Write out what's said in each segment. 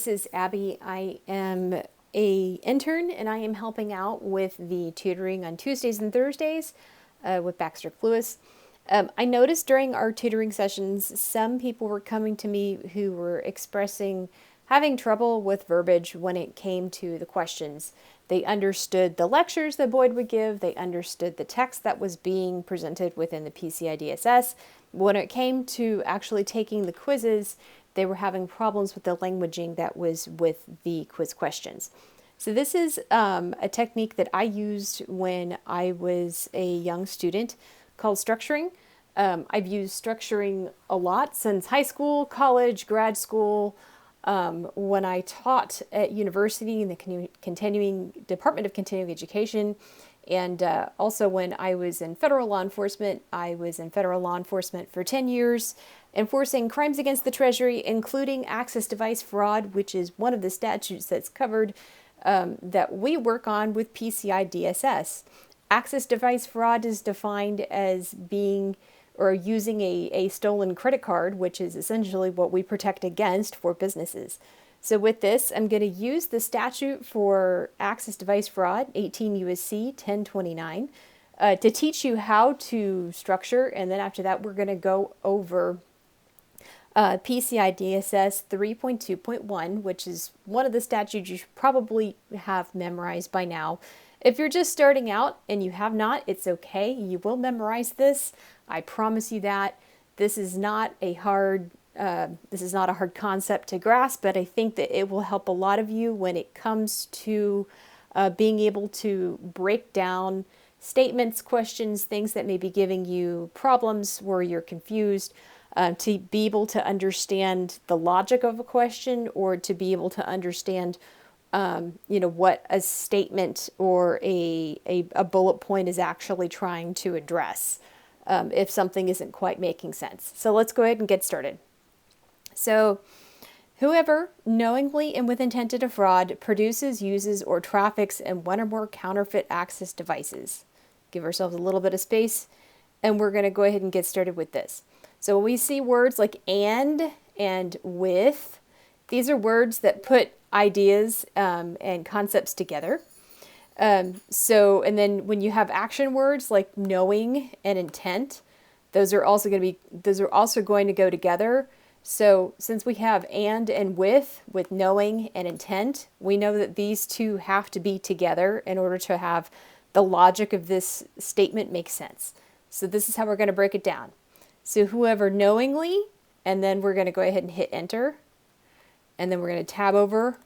This is Abby. I am a intern and I am helping out with the tutoring on Tuesdays and Thursdays with Baxter Lewis. I noticed during our tutoring sessions, some people were coming to me who were expressing having trouble with verbiage when it came to the questions. They understood the lectures that Boyd would give, they understood the text that was being presented within the PCI DSS. When it came to actually taking the quizzes, they were having problems with the languaging that was with the quiz questions. So this is a technique that I used when I was a young student called structuring. I've used structuring a lot since high school, college, grad school. When I taught at university in the continuing Department of Continuing Education, and also when I was in federal law enforcement. I was in federal law enforcement for 10 years, enforcing crimes against the Treasury, including access device fraud, which is one of the statutes that's covered that we work on with PCI DSS. Access device fraud is defined as being or using a stolen credit card, which is essentially what we protect against for businesses. So with this, I'm going to use the statute for access device fraud, 18 U.S.C. 1029, to teach you how to structure, and then after that, we're going to go over PCI DSS 3.2.1, which is one of the statutes you should probably have memorized by now. If you're just starting out and you have not, it's okay. You will memorize this. I promise you that. This is not a hard concept to grasp, but I think that it will help a lot of you when it comes to being able to break down statements, questions, things that may be giving you problems where you're confused, to be able to understand the logic of a question, or to be able to understand what a statement or a bullet point is actually trying to address if something isn't quite making sense. So let's go ahead and get started. So, whoever knowingly and with intent to defraud produces, uses, or traffics in one or more counterfeit access devices. Give ourselves a little bit of space, and we're going to go ahead and get started with this. So when we see words like and with, these are words that put ideas and concepts together. And then when you have action words like knowing and intent, those are also going to go together. So since we have and with knowing and intent, we know that these two have to be together in order to have the logic of this statement make sense. So this is how we're going to break it down. So whoever knowingly, and then we're going to go ahead and hit enter, and then we're going to tab over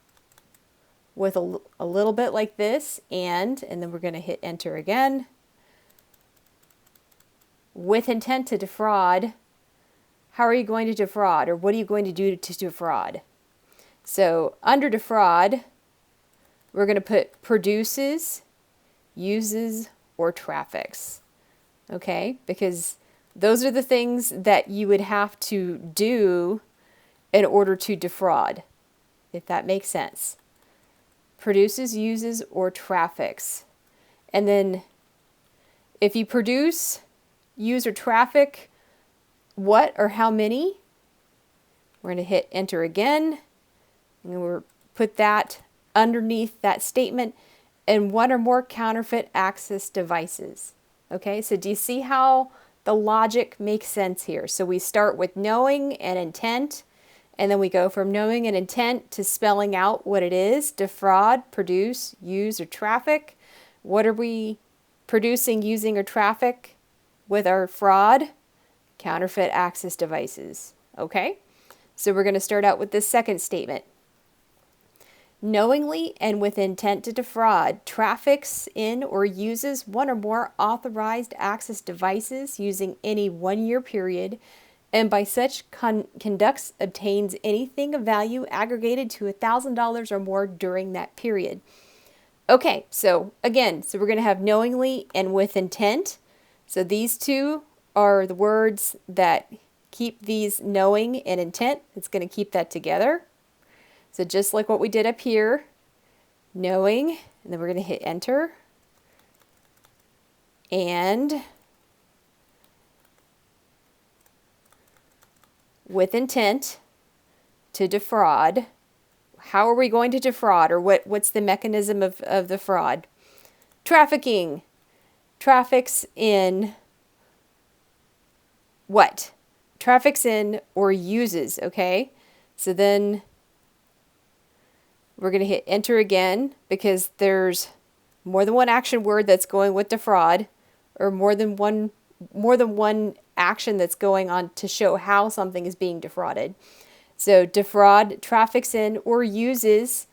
with a little bit like this, and then we're going to hit enter again. With intent to defraud, how are you going to defraud, or what are you going to do to defraud? So under defraud, we're going to put produces, uses, or traffics. Okay? Because those are the things that you would have to do in order to defraud, if that makes sense. Produces, uses, or traffics. And then if you produce, use, or traffic, what or how many, we're going to hit enter again, and we'll put that underneath that statement, and one or more counterfeit access devices. Okay, so do you see how the logic makes sense here? So we start with knowing and intent, and then we go from knowing and intent to spelling out what it is: defraud, produce, use, or traffic. What are we producing, using, or traffic with our fraud? Counterfeit access devices. Okay? So we're going to start out with this second statement. Knowingly and with intent to defraud traffics in or uses one or more authorized access devices using any 1 year period, and by such conducts obtains anything of value aggregated to $1,000 or more during that period. Okay, so again, we're going to have knowingly and with intent. So these two are the words that keep these knowing and intent. It's going to keep that together. So just like what we did up here, knowing, and then we're going to hit enter, and with intent to defraud, how are we going to defraud, or what's the mechanism of the fraud? Trafficking. Traffics in what? Traffics in or uses, okay? So then we're going to hit enter again because there's more than one action word that's going with defraud, or more than one action that's going on to show how something is being defrauded. So defraud traffics in or uses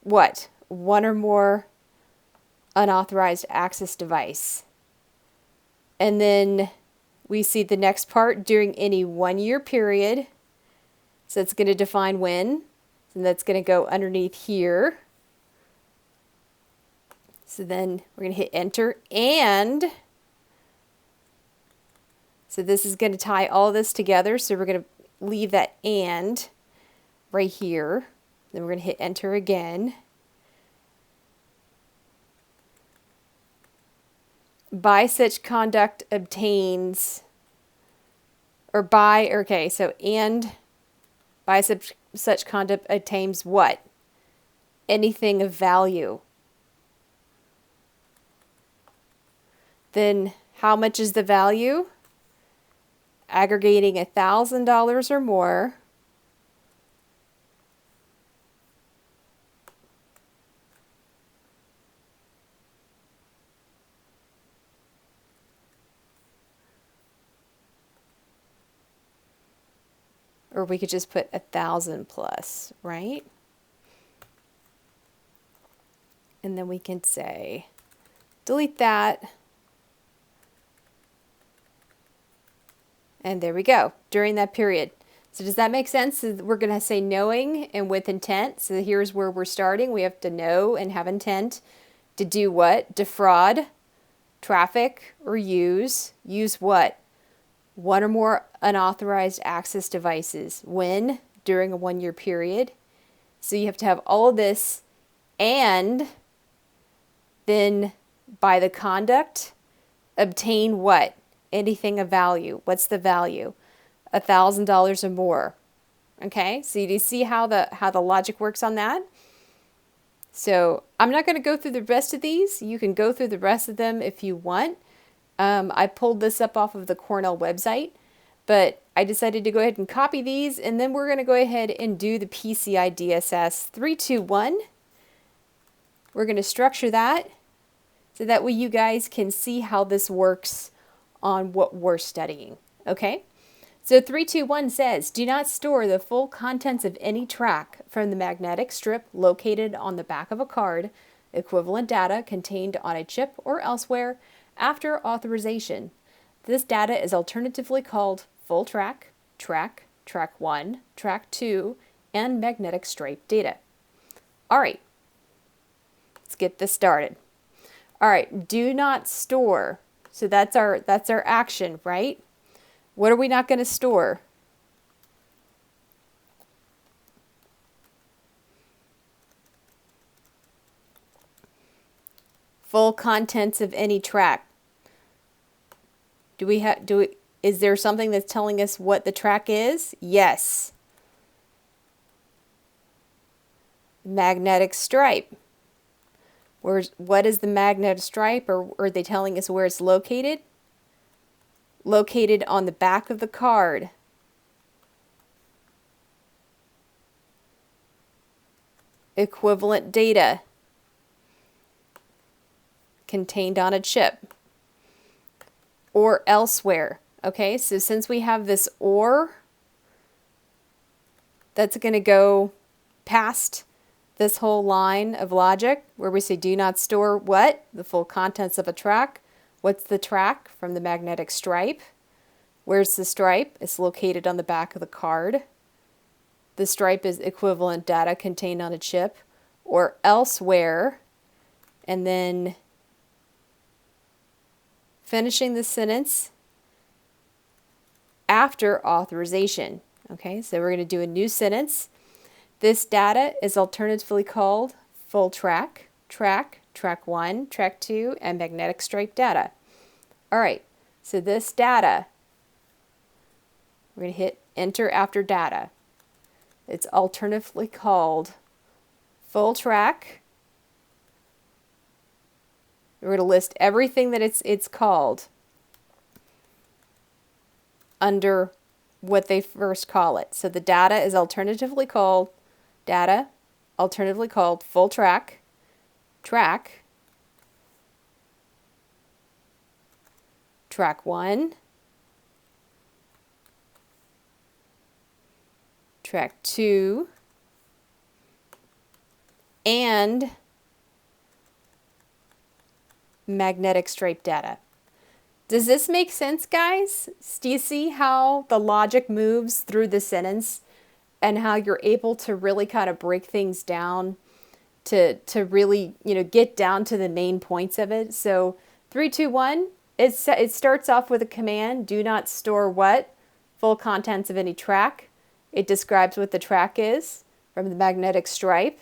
what? One or more unauthorized access device. And then we see the next part, during any 1 year period. So it's going to define when, and that's going to go underneath here. So then we're going to hit enter, and so this is going to tie all this together. So we're going to leave that and right here. Then we're going to hit enter again. By such conduct obtains, or by, okay, so and by such conduct obtains what? Anything of value. Then how much is the value? Aggregating $1,000 or more. Or we could just put 1,000 plus, right? And then we can say, delete that. And there we go, during that period. So does that make sense? So we're going to say knowing and with intent. So here's where we're starting. We have to know and have intent to do what? Defraud, traffic, or use. Use what? One or more unauthorized access devices. When? During a 1 year period. So you have to have all of this, and then by the conduct, obtain what? Anything of value. What's the value? $1,000 or more. Okay, so you see how the logic works on that? So I'm not going to go through the rest of these. You can go through the rest of them if you want. I pulled this up off of the Cornell website, but I decided to go ahead and copy these, and then we're going to go ahead and do the PCI DSS 321. We're going to structure that so that way you guys can see how this works on what we're studying. Okay? So 321 says, do not store the full contents of any track from the magnetic strip located on the back of a card, equivalent data contained on a chip or elsewhere, after authorization. This data is alternatively called full track, track 1, track 2, and magnetic stripe data. All right, let's get this started. All right, do not store. So that's our action, right? What are we not going to store? Full contents of any track. Is there something that's telling us what the track is? Yes. Magnetic stripe. What is the magnetic stripe, or are they telling us where it's located? Located on the back of the card. Equivalent data contained on a chip or elsewhere. Okay, so since we have this or, that's going to go past this whole line of logic where we say do not store what? The full contents of a track. What's the track? From the magnetic stripe. Where's the stripe? It's located on the back of the card. The stripe is equivalent data contained on a chip or elsewhere. And then finishing the sentence after authorization. Okay, so we're going to do a new sentence. This data is alternatively called full track, track 1, track 2, and magnetic stripe data. All right, so this data, we're going to hit enter after data. It's alternatively called full track. We're going to list everything that it's called under what they first call it. So the data is alternatively called data, alternatively called full track, track 1, track 2, and magnetic stripe data. Does this make sense, guys? Do you see how the logic moves through the sentence and how you're able to really kind of break things down to really, get down to the main points of it? So 3, 2, 1, it starts off with a command: do not store what? Full contents of any track. It describes what the track is from the magnetic stripe.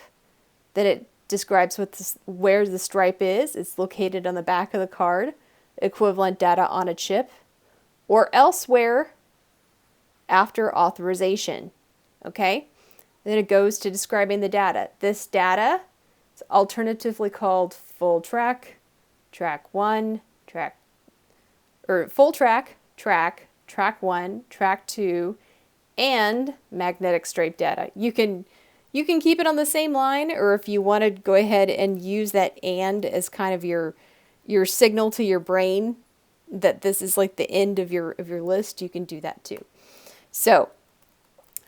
Then it describes where the stripe is. It's located on the back of the card. Equivalent data on a chip or elsewhere after authorization. Okay? Then it goes to describing the data. This data is alternatively called full track, track 1, full track, track 1, track 2, and magnetic stripe data. You can keep it on the same line, or if you want to go ahead and use that "and" as kind of your signal to your brain that this is like the end of your list, you can do that too. So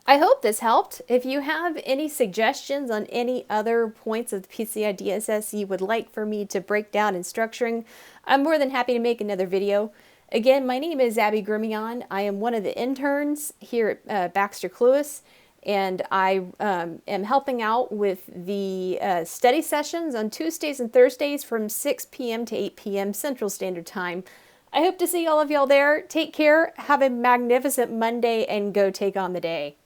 I hope this helped. If you have any suggestions on any other points of the PCI DSS you would like for me to break down in structuring, I'm more than happy to make another video. Again, my name is Abbie Grimion. I am one of the interns here at Baxter Cluess, and I am helping out with the study sessions on Tuesdays and Thursdays from 6 p.m. to 8 p.m. Central Standard Time. I hope to see all of y'all there. Take care, have a magnificent Monday, and go take on the day.